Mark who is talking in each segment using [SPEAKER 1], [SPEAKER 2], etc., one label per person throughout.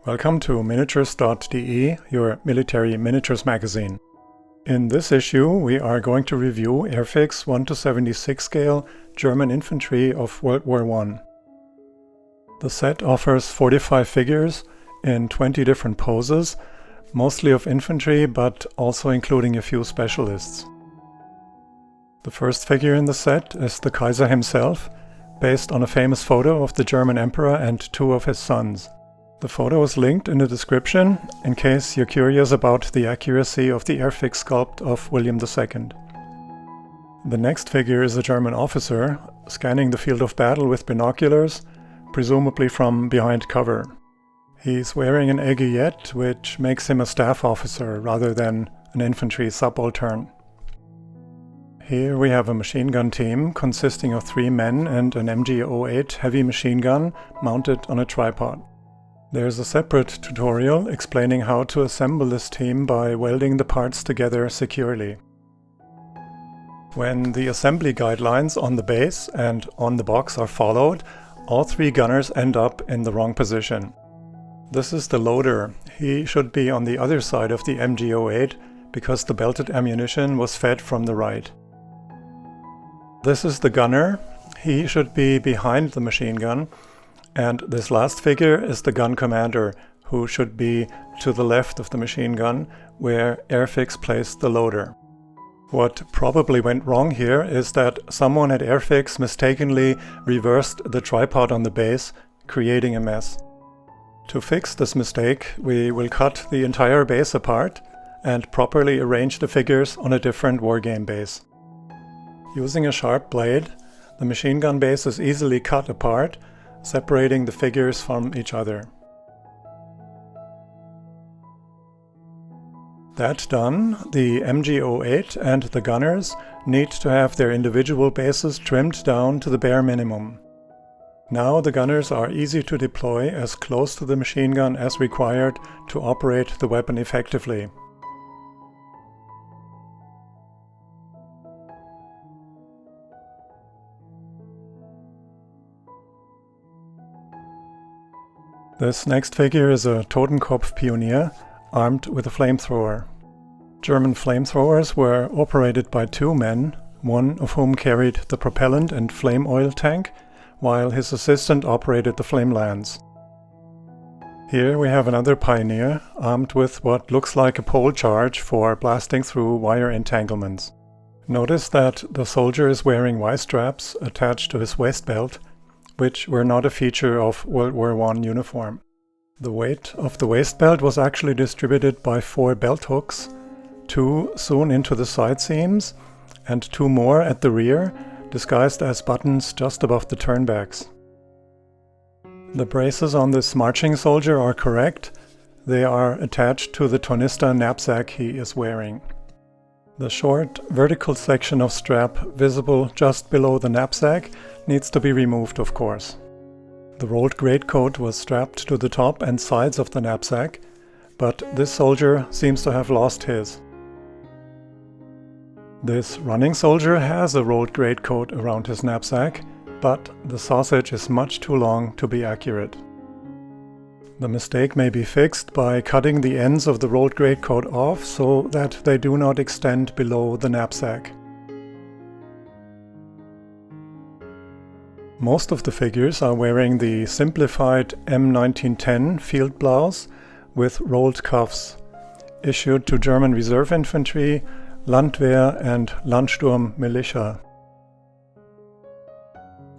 [SPEAKER 1] Welcome to miniatures.de, your military miniatures magazine. In this issue we are going to review Airfix 1:76 scale German infantry of World War I. The set offers 45 figures in 20 different poses, mostly of infantry but also including a few specialists. The first figure in the set is the Kaiser himself, based on a famous photo of the German Emperor and two of his sons. The photo is linked in the description in case you're curious about the accuracy of the Airfix sculpt of William II. The next figure is a German officer scanning the field of battle with binoculars, presumably from behind cover. He's wearing an aiguillette, which makes him a staff officer rather than an infantry subaltern. Here we have a machine gun team consisting of 3 men and an MG08 heavy machine gun mounted on a tripod. There's a separate tutorial explaining how to assemble this team by welding the parts together securely. When the assembly guidelines on the base and on the box are followed, all 3 gunners end up in the wrong position. This is the loader. He should be on the other side of the MG08 because the belted ammunition was fed from the right. This is the gunner. He should be behind the machine gun. And this last figure is the gun commander, who should be to the left of the machine gun, where Airfix placed the loader. What probably went wrong here is that someone at Airfix mistakenly reversed the tripod on the base, creating a mess. To fix this mistake, we will cut the entire base apart and properly arrange the figures on a different wargame base. Using a sharp blade, the machine gun base is easily cut apart, separating the figures from each other. That done, the MG08 and the gunners need to have their individual bases trimmed down to the bare minimum. Now the gunners are easy to deploy as close to the machine gun as required to operate the weapon effectively. This next figure is a Totenkopf Pionier, armed with a flamethrower. German flamethrowers were operated by 2 men, one of whom carried the propellant and flame oil tank, while his assistant operated the flame lance. Here we have another Pioneer, armed with what looks like a pole charge for blasting through wire entanglements. Notice that the soldier is wearing Y-straps attached to his waist belt, which were not a feature of World War I uniform. The weight of the waist belt was actually distributed by 4 belt hooks, 2 sewn into the side seams and 2 more at the rear, disguised as buttons just above the turnbacks. The braces on this marching soldier are correct. They are attached to the tornister knapsack he is wearing. The short vertical section of strap visible just below the knapsack needs to be removed, of course. The rolled greatcoat was strapped to the top and sides of the knapsack, but this soldier seems to have lost his. This running soldier has a rolled greatcoat around his knapsack, but the sausage is much too long to be accurate. The mistake may be fixed by cutting the ends of the rolled greatcoat off so that they do not extend below the knapsack. Most of the figures are wearing the simplified M1910 field blouse with rolled cuffs, issued to German reserve infantry, Landwehr and Landsturm militia.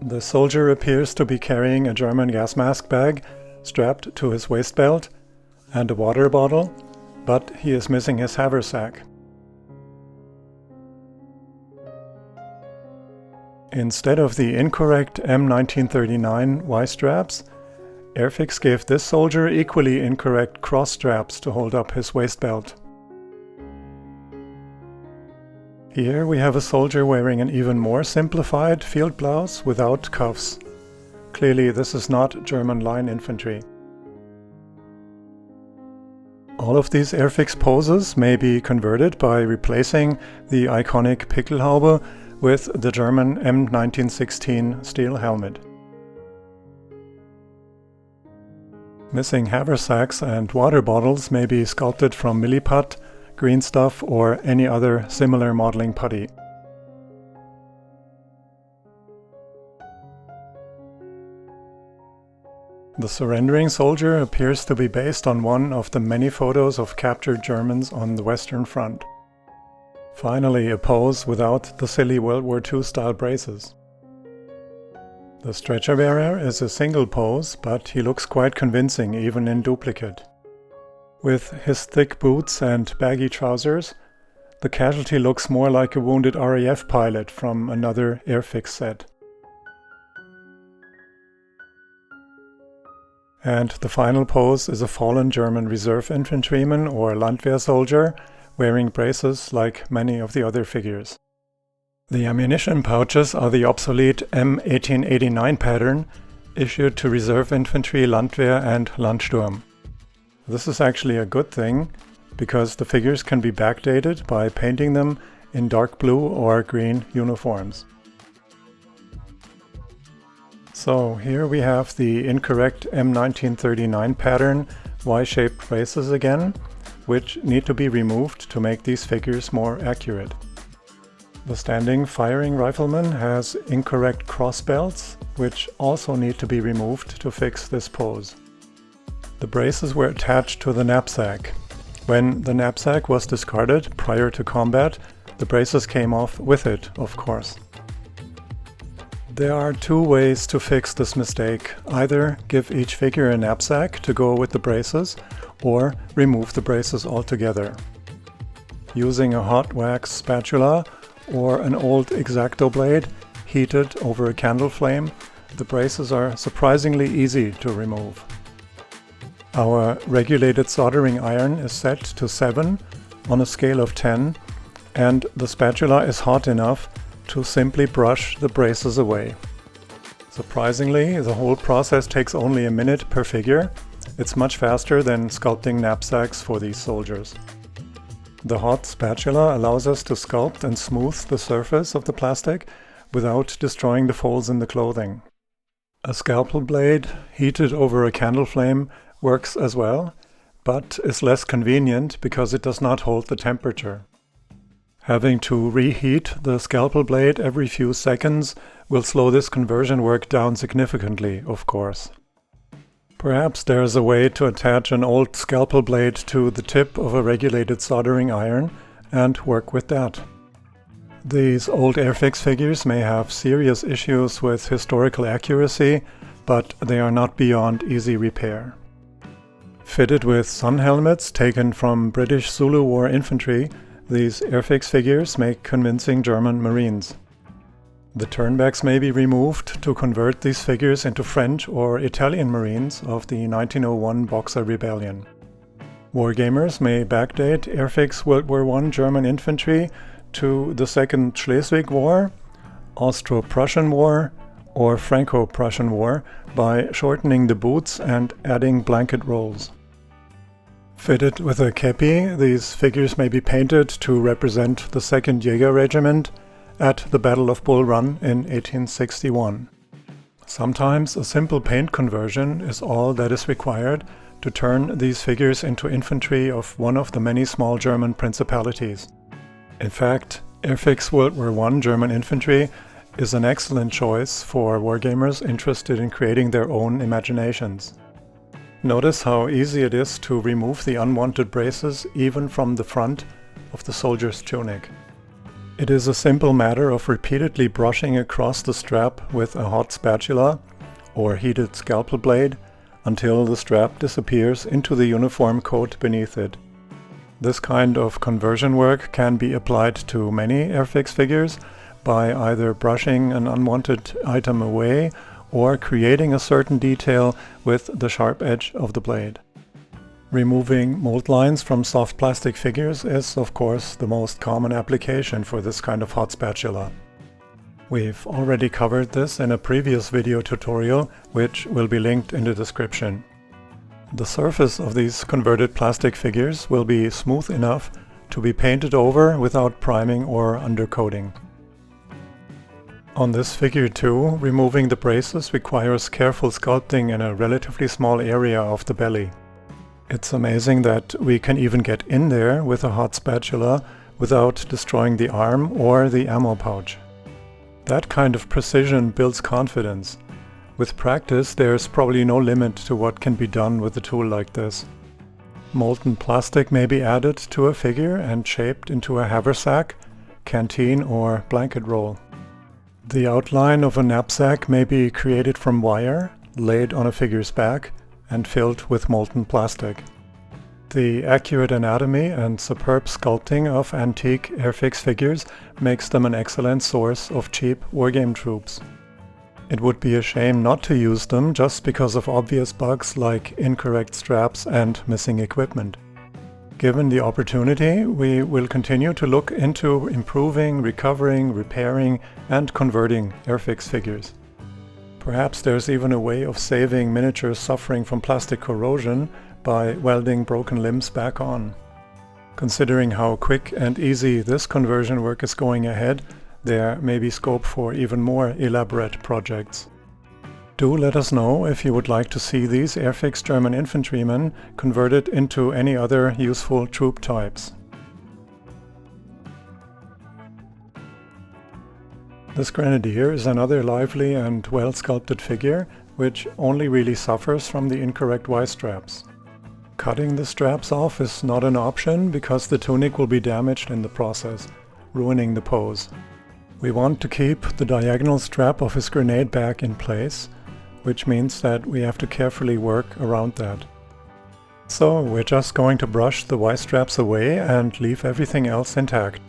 [SPEAKER 1] The soldier appears to be carrying a German gas mask bag strapped to his waist belt and a water bottle, but he is missing his haversack. Instead of the incorrect M1939 Y-straps, Airfix gave this soldier equally incorrect cross straps to hold up his waist belt. Here we have a soldier wearing an even more simplified field blouse without cuffs. Clearly this is not German line infantry. All of these Airfix poses may be converted by replacing the iconic Pickelhaube with the German M1916 steel helmet. Missing haversacks and water bottles may be sculpted from milliput, green stuff, or any other similar modeling putty. The surrendering soldier appears to be based on one of the many photos of captured Germans on the Western Front. Finally, a pose without the silly World War II style braces. The stretcher bearer is a single pose, but he looks quite convincing even in duplicate. With his thick boots and baggy trousers, the casualty looks more like a wounded RAF pilot from another Airfix set. And the final pose is a fallen German reserve infantryman or Landwehr soldier wearing braces like many of the other figures. The ammunition pouches are the obsolete M1889 pattern issued to reserve infantry, Landwehr and Landsturm. This is actually a good thing because the figures can be backdated by painting them in dark blue or green uniforms. So here we have the incorrect M1939 pattern Y-shaped braces again, which need to be removed to make these figures more accurate. The standing firing rifleman has incorrect cross belts, which also need to be removed to fix this pose. The braces were attached to the knapsack. When the knapsack was discarded prior to combat, the braces came off with it, of course. There are two ways to fix this mistake. Either give each figure a knapsack to go with the braces, or remove the braces altogether. Using a hot wax spatula or an old X-ACTO blade heated over a candle flame, the braces are surprisingly easy to remove. Our regulated soldering iron is set to 7 on a scale of 10, and the spatula is hot enough to simply brush the braces away. Surprisingly, the whole process takes only a minute per figure. It's much faster than sculpting knapsacks for these soldiers. The hot spatula allows us to sculpt and smooth the surface of the plastic without destroying the folds in the clothing. A scalpel blade heated over a candle flame works as well, but is less convenient because it does not hold the temperature. Having to reheat the scalpel blade every few seconds will slow this conversion work down significantly, of course. Perhaps there is a way to attach an old scalpel blade to the tip of a regulated soldering iron and work with that. These old Airfix figures may have serious issues with historical accuracy, but they are not beyond easy repair. Fitted with sun helmets taken from British Zulu War infantry, these Airfix figures make convincing German Marines. The turnbacks may be removed to convert these figures into French or Italian Marines of the 1901 Boxer Rebellion. Wargamers may backdate Airfix World War I German infantry to the Second Schleswig War, Austro-Prussian War, or Franco-Prussian War by shortening the boots and adding blanket rolls. Fitted with a kepi, these figures may be painted to represent the 2nd Jaeger Regiment at the Battle of Bull Run in 1861. Sometimes a simple paint conversion is all that is required to turn these figures into infantry of one of the many small German principalities. In fact, Airfix World War I German infantry is an excellent choice for wargamers interested in creating their own imaginations. Notice how easy it is to remove the unwanted braces even from the front of the soldier's tunic. It is a simple matter of repeatedly brushing across the strap with a hot spatula or heated scalpel blade until the strap disappears into the uniform coat beneath it. This kind of conversion work can be applied to many Airfix figures by either brushing an unwanted item away or creating a certain detail with the sharp edge of the blade. Removing mold lines from soft plastic figures is, of course, the most common application for this kind of hot spatula. We've already covered this in a previous video tutorial, which will be linked in the description. The surface of these converted plastic figures will be smooth enough to be painted over without priming or undercoating. On this figure too, removing the braces requires careful sculpting in a relatively small area of the belly. It's amazing that we can even get in there with a hot spatula without destroying the arm or the ammo pouch. That kind of precision builds confidence. With practice, there's probably no limit to what can be done with a tool like this. Molten plastic may be added to a figure and shaped into a haversack, canteen or blanket roll. The outline of a knapsack may be created from wire, laid on a figure's back, and filled with molten plastic. The accurate anatomy and superb sculpting of antique Airfix figures makes them an excellent source of cheap wargame troops. It would be a shame not to use them just because of obvious bugs like incorrect straps and missing equipment. Given the opportunity, we will continue to look into improving, recovering, repairing, and converting Airfix figures. Perhaps there's even a way of saving miniatures suffering from plastic corrosion by welding broken limbs back on. Considering how quick and easy this conversion work is going ahead, there may be scope for even more elaborate projects. Do let us know if you would like to see these Airfix German infantrymen converted into any other useful troop types. This grenadier is another lively and well-sculpted figure, which only really suffers from the incorrect Y-straps. Cutting the straps off is not an option because the tunic will be damaged in the process, ruining the pose. We want to keep the diagonal strap of his grenade bag in place, which means that we have to carefully work around that. So we're just going to brush the Y-straps away and leave everything else intact.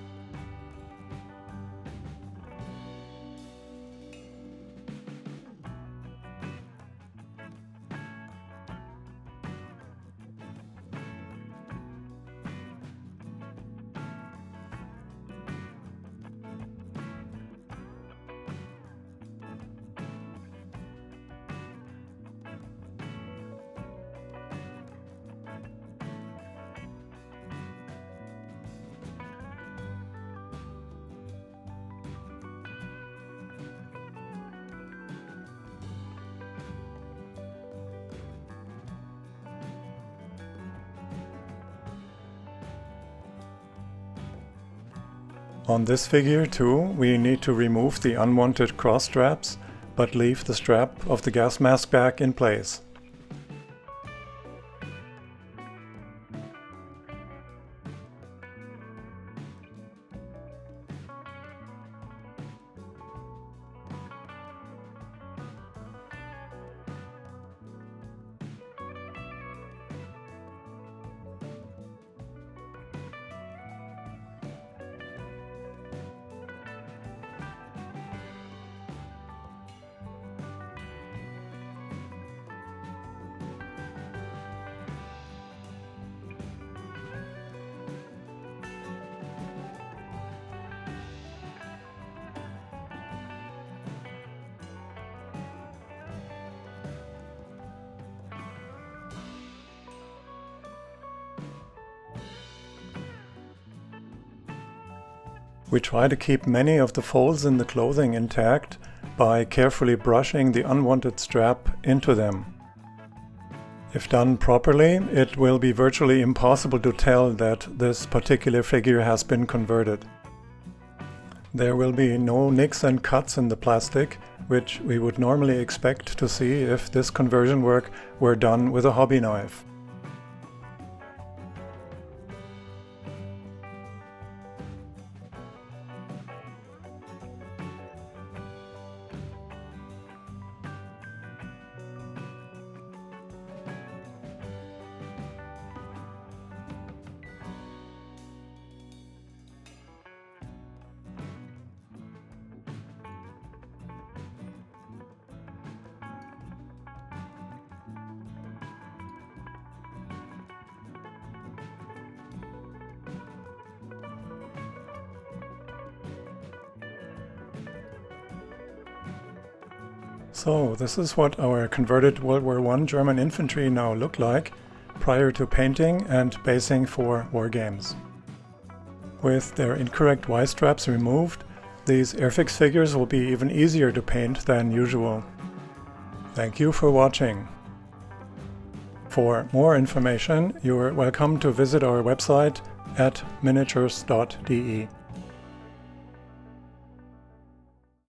[SPEAKER 1] On this figure too, we need to remove the unwanted cross straps, but leave the strap of the gas mask bag in place. We try to keep many of the folds in the clothing intact by carefully brushing the unwanted strap into them. If done properly, it will be virtually impossible to tell that this particular figure has been converted. There will be no nicks and cuts in the plastic, which we would normally expect to see if this conversion work were done with a hobby knife. So this is what our converted World War I German infantry now look like prior to painting and basing for war games. With their incorrect Y-straps removed, These Airfix figures will be even easier to paint than usual. Thank you for watching. For more information, you're welcome to visit our website at miniatures.de.